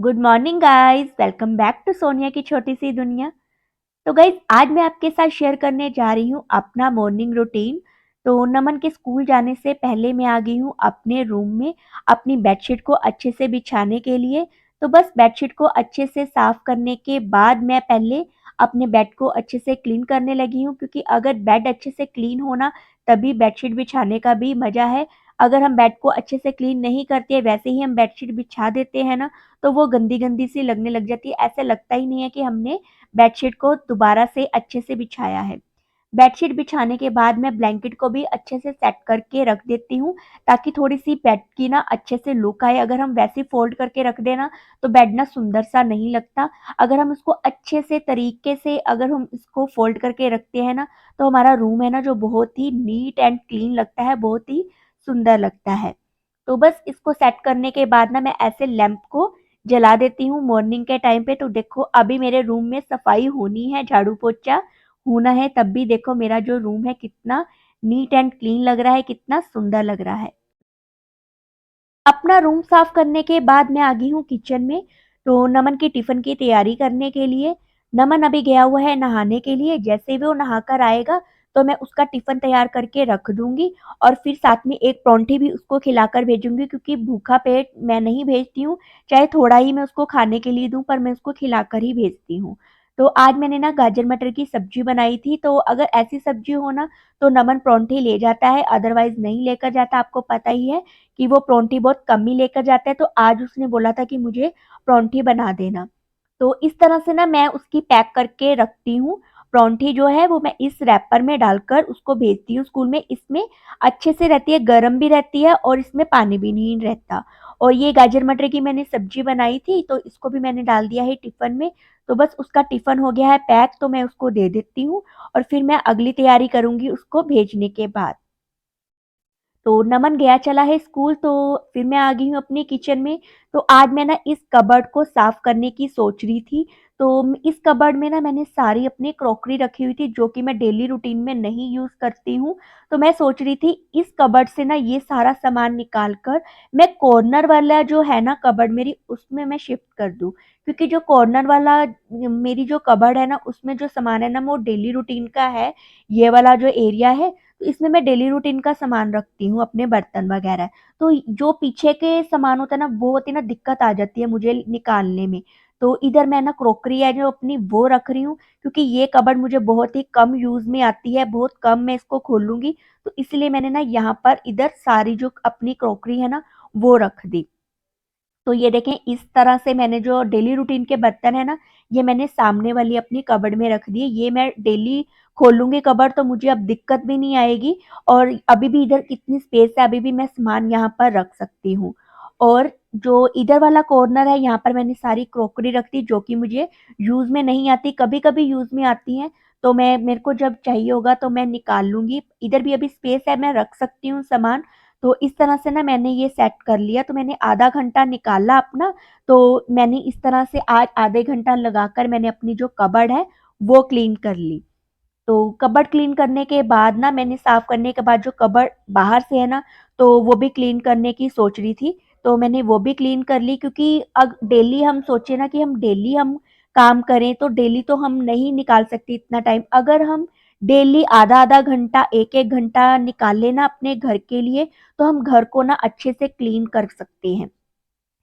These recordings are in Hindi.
Good morning guys, welcome back to Sonia की छोटी सी दुनिया। तो गाइस, आज मैं आपके साथ शेयर करने जा रही हूँ अपना मॉर्निंग रूटीन। तो नमन के स्कूल जाने से पहले मैं आ गई हूँ अपने रूम में अपनी बेडशीट को अच्छे से बिछाने के लिए। तो बस बेडशीट को अच्छे से साफ करने के बाद मैं पहले अपने बेड को अच्छे से क्लीन करने लगी हूँ, क्योंकि अगर बेड अच्छे से क्लीन होना तभी बेडशीट बिछाने का भी मजा है। अगर हम बेड को अच्छे से क्लीन नहीं करते, वैसे ही हम बेडशीट बिछा देते हैं ना, तो वो गंदी गंदी सी लगने लग जाती है। ऐसा लगता ही नहीं है कि हमने बेडशीट को दोबारा से अच्छे से बिछाया है। बेडशीट बिछाने के बाद मैं ब्लैंकेट को भी अच्छे से सेट करके रख देती हूँ, ताकि थोड़ी-सी बेड की ना अच्छे से लुक आए। अगर हम वैसे ही फ़ोल्ड करके रख दें ना, तो बेड ना सुंदर सा नहीं लगता। अगर हम इसको अच्छे से तरीके से अगर हम इसको फ़ोल्ड करके रखते हैं ना, तो हमारा रूम है ना जो बहुत ही नीट एंड क्लीन लगता है, बहुत ही सुंदर लगता है। तो बस इसको सेट करने के बाद ना मैं ऐसे लैंप को जला देती हूँ मॉर्निंग के टाइम पे। तो देखो, अभी मेरे रूम में सफाई होनी है, झाड़ू पोछा होना है, तब भी देखो मेरा जो रूम है कितना नीट एंड क्लीन लग रहा है, कितना सुंदर लग रहा है। अपना रूम साफ करने के बाद मैं आ गई हूँ किचन में, तो नमन की टिफिन की तैयारी करने के लिए। नमन अभी गया हुआ है नहाने के लिए, जैसे ही वो नहाकर आएगा तो मैं उसका टिफिन तैयार करके रख दूंगी, और फिर साथ में एक परांठे भी उसको खिलाकर भेजूंगी, क्योंकि भूखा पेट मैं नहीं भेजती हूँ। चाहे थोड़ा ही मैं उसको खाने के लिए दूं, पर मैं उसको खिलाकर ही भेजती हूँ। तो आज मैंने ना गाजर मटर की सब्जी बनाई थी। तो अगर ऐसी सब्जी हो ना, तो नमन परांठे ले जाता है, अदरवाइज नहीं लेकर जाता। आपको पता ही है कि वो पराँठे बहुत कम ही लेकर जाता है। तो आज उसने बोला था कि मुझे पराँठे बना देना। तो इस तरह से ना मैं उसकी पैक करके रखती हूँ। पराँठे जो है वो मैं इस रैपर में डालकर उसको भेजती हूँ स्कूल में। इसमें अच्छे से रहती है, गरम भी रहती है और इसमें पानी भी नहीं रहता। और ये गाजर मटर की मैंने सब्जी बनाई थी, तो इसको भी मैंने डाल दिया है टिफ़िन में। तो बस उसका टिफ़िन हो गया है पैक, तो मैं उसको दे देती हूँ और फिर मैं अगली तैयारी करूँगी उसको भेजने के बाद। तो नमन गया चला है स्कूल, तो फिर मैं आ गई हूँ अपनी किचन में। तो आज मैं ना इस कबर्ड को साफ करने की सोच रही थी। तो इस कबर्ड में ना मैंने सारी अपनी क्रॉकरी रखी हुई थी, जो कि मैं डेली रूटीन में नहीं यूज़ करती हूँ। तो मैं सोच रही थी इस कबर्ड से ना ये सारा सामान निकाल कर मैं कॉर्नर वाला जो है ना कबर्ड मेरी, उसमें मैं शिफ्ट कर दूँ। क्योंकि जो कॉर्नर वाला मेरी जो कबर्ड है ना, उसमें जो सामान है ना वो डेली रूटीन का है। ये वाला जो एरिया है, तो इसमें मैं डेली रूटीन का सामान रखती हूँ, अपने बर्तन वगैरह। तो जो पीछे के सामान होता है ना, वो होती है ना, दिक्कत आ जाती है मुझे निकालने में। तो इधर मैं ना क्रॉकरी है जो अपनी वो रख रही हूँ, क्योंकि ये कबर्ड मुझे बहुत ही कम यूज़ में आती है, बहुत कम मैं इसको खोलूँगी। तो इसलिए मैंने ना यहाँ पर इधर सारी जो अपनी क्रॉकरी है ना, वो रख दी। तो ये देखें, इस तरह से मैंने जो डेली रूटीन के बर्तन है ना, ये मैंने सामने वाली अपनी कबर्ड में रख दिए। ये मैं डेली खोलूँगी कबर्ड, तो मुझे अब दिक्कत भी नहीं आएगी। और अभी भी इधर कितनी स्पेस है, अभी भी मैं सामान यहाँ पर रख सकती हूँ। और जो इधर वाला कॉर्नर है, यहाँ पर मैंने सारी क्रॉकरी रख दी, जो कि मुझे यूज़ में नहीं आती, कभी-कभी यूज़ में आती हैं। तो मैं मेरे को जब चाहिए होगा तो मैं निकाल लूँगी। इधर भी अभी स्पेस है, मैं रख सकती हूँ सामान। तो इस तरह से ना मैंने ये सेट कर लिया। तो मैंने आधा घंटा निकाला अपना। तो मैंने इस तरह से आज आधे घंटा लगाकर मैंने अपनी जो कबर्ड है वो क्लीन कर ली। तो कबर्ड क्लीन करने के बाद ना, मैंने साफ करने के बाद जो कबर्ड बाहर से है ना, तो वो भी क्लीन करने की सोच रही थी। तो मैंने वो भी क्लीन कर ली, क्योंकि अग डेली हम सोचे ना कि हम डेली हम काम करें, तो डेली तो हम नहीं निकाल सकते इतना टाइम। अगर हम डेली आधा-आधा घंटा, 1-1 घंटा निकाल लेना अपने घर के लिए, तो हम घर को ना अच्छे से क्लीन कर सकते हैं।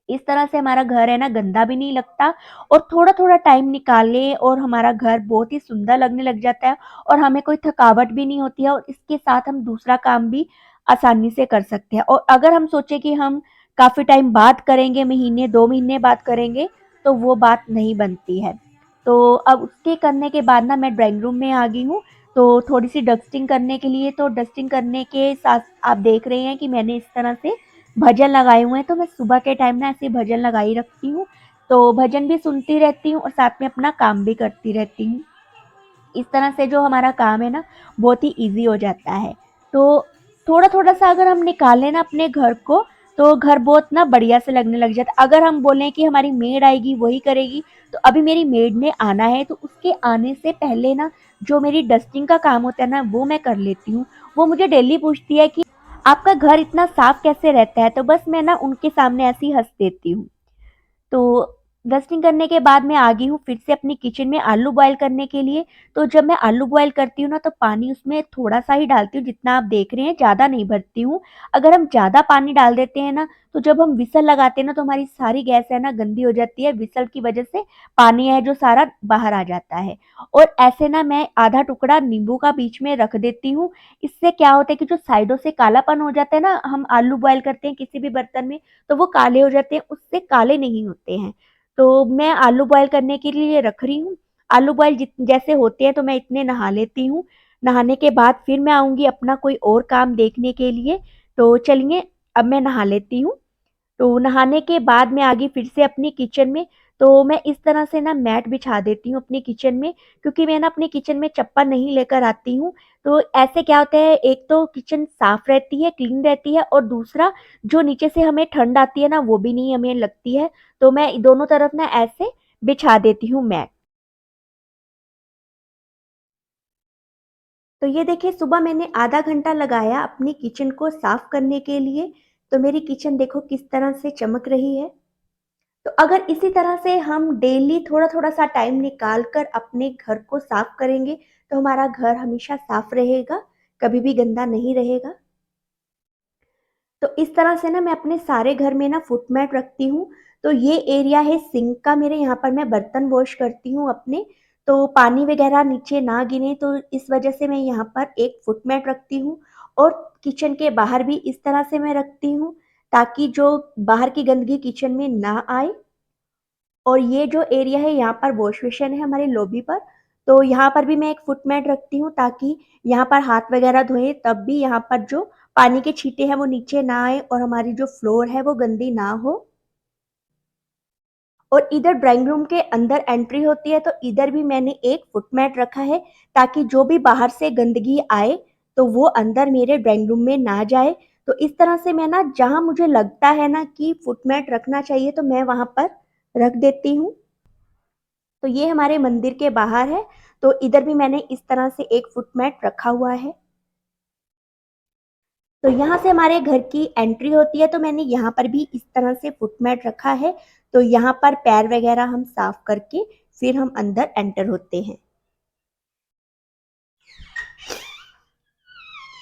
इस तरह से हमारा घर है ना गंदा भी नहीं लगता, और थोड़ा-थोड़ा टाइम निकालें और हमारा घर बहुत ही सुंदर लगने लग जाता है, और हमें कोई थकावट भी नहीं होती है, और इसके साथ हम दूसरा काम भी आसानी से कर सकते हैं। और अगर हम सोचे कि हम काफ़ी टाइम बाद करेंगे, महीने 2 महीने बाद करेंगे, तो वो बात नहीं बनती है। तो अब उसके करने के बाद ना मैं ड्राइंग रूम में आ गई हूँ, तो थोड़ी-सी डस्टिंग करने के लिए। तो डस्टिंग करने के साथ आप देख रहे हैं कि मैंने इस तरह से भजन लगाए हुए हैं। तो मैं सुबह के टाइम ना ऐसे भजन लगाई रखती हूँ। तो भजन भी सुनती रहती हूँ और साथ में अपना काम भी करती रहती हूँ। इस तरह से जो हमारा काम है ना, बहुत ही ईज़ी हो जाता है। तो थोड़ा-थोड़ा सा अगर हम निकालें ना अपने घर को, तो घर बहुत ना बढ़िया से लगने लग जाता है। अगर हम बोलें कि हमारी मेड आएगी, वही करेगी, तो अभी मेरी मेड ने आना है, तो उसके आने से पहले ना, जो मेरी डस्टिंग का काम होता है ना, वो मैं कर लेती हूँ। वो मुझे डेली पूछती है कि आपका घर इतना साफ कैसे रहता है? तो बस मैं ना उनके सामने ऐसे ही हँस देती हूँ। तो डस्टिंग करने के बाद मैं आ गई हूँ फिर से अपनी किचन में आलू बॉयल करने के लिए। तो जब मैं आलू बॉयल करती हूँ ना तो पानी उसमें थोड़ा-सा ही डालती हूँ जितना आप देख रहे हैं, ज़्यादा नहीं भरती हूँ। अगर हम ज़्यादा पानी डाल देते हैं ना तो जब हम व्हिसल लगाते हैं ना तो हमारी सारी गैस है ना गंदी हो जाती है, व्हिसल की वज़ह से पानी है जो सारा बाहर आ जाता है। और ऐसे ना मैं आधा टुकड़ा नींबू का बीच में रख देती हूँ। इससे क्या होता है कि जो साइडों से कालापन हो जाता है ना, हम आलू बॉयल करते हैं किसी भी बर्तन में तो वो काले हो जाते हैं, उससे काले नहीं होते हैं। तो मैं आलू बॉयल करने के लिए रख रही हूँ। आलू बॉयल जित जैसे होते हैं तो मैं इतने नहा लेती हूँ। नहाने के बाद फिर मैं आऊँगी अपना कोई और काम देखने के लिए। तो चलिए अब मैं नहा लेती हूँ। तो नहाने के बाद मैं आ गई फिर से अपनी किचन में। तो मैं इस तरह से ना मैट बिछा देती हूँ अपनी किचन में, क्योंकि मैं ना अपनी किचन में चप्पल नहीं लेकर आती हूँ। तो ऐसे क्या होता है, एक तो किचन साफ रहती है, क्लीन रहती है, और दूसरा जो नीचे से हमें ठंड आती है ना वो भी नहीं हमें लगती है। तो मैं दोनों तरफ ना ऐसे बिछा देती हूँ मैट। तो ये देखिए, सुबह मैंने आधा घंटा लगाया अपनी किचन को साफ करने के लिए। तो मेरी किचन देखो किस तरह से चमक रही है। तो अगर इसी तरह से हम डेली थोड़ा-थोड़ा सा टाइम निकाल कर अपने घर को साफ करेंगे, तो हमारा घर हमेशा साफ रहेगा, कभी भी गंदा नहीं रहेगा। तो इस तरह से ना मैं अपने सारे घर में ना फुट मैट रखती हूँ। तो ये एरिया है सिंक का मेरे, यहाँ पर मैं बर्तन वॉश करती हूँ अपने। तो पानी वगैरह नीचे ना गिरे तो इस वजह से मैं यहाँ पर एक फुट मैट रखती हूँ। और किचन के बाहर भी इस तरह से मैं रखती हूँ ताकि जो बाहर की गंदगी किचन में ना आए। और ये जो एरिया है यहाँ पर वॉश बेसिन है हमारे लॉबी पर। तो यहाँ पर भी मैं एक फुट मैट रखती हूँ ताकि यहाँ पर हाथ वगैरह धोएँ तब भी यहाँ पर जो पानी के छींटे हैं वो नीचे ना आए और हमारी जो फ्लोर है वो गंदी ना हो। और इधर ड्राइंग रूम के अंदर एंट्री होती है तो इधर भी मैंने एक फुट मैट रखा है ताकि जो भी बाहर से गंदगी आए तो वो अंदर मेरे ड्राइंग रूम में ना जाए। तो इस तरह से मैं ना जहाँ मुझे लगता है ना कि फुट मैट रखना चाहिए तो मैं वहाँ पर रख देती हूँ। तो ये हमारे मंदिर के बाहर है। तो इधर भी मैंने इस तरह से एक फुट मैट रखा हुआ है। तो यहाँ से हमारे घर की एंट्री होती है तो मैंने यहाँ पर भी इस तरह से फुट मैट रखा है। तो यहाँ पर पैर वगैरह हम साफ करके फिर हम अंदर एंटर होते हैं।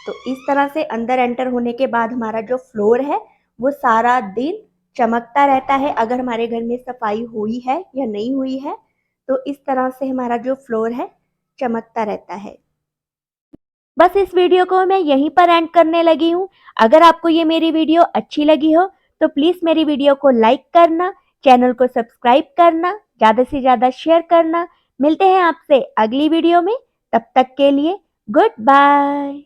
तो इस तरह से अंदर एंटर होने के बाद हमारा जो फ्लोर है वो सारा दिन चमकता रहता है, अगर हमारे घर में सफाई हुई है या नहीं हुई है। तो इस तरह से हमारा जो फ्लोर है चमकता रहता है। बस इस वीडियो को मैं यहीं पर एंड करने लगी हूँ। अगर आपको ये मेरी वीडियो अच्छी लगी हो तो प्लीज़ मेरी वीडियो को लाइक करना, चैनल को सब्सक्राइब करना, ज़्यादा से ज़्यादा शेयर करना। मिलते हैं आपसे अगली वीडियो में, तब तक के लिए गुड बाय।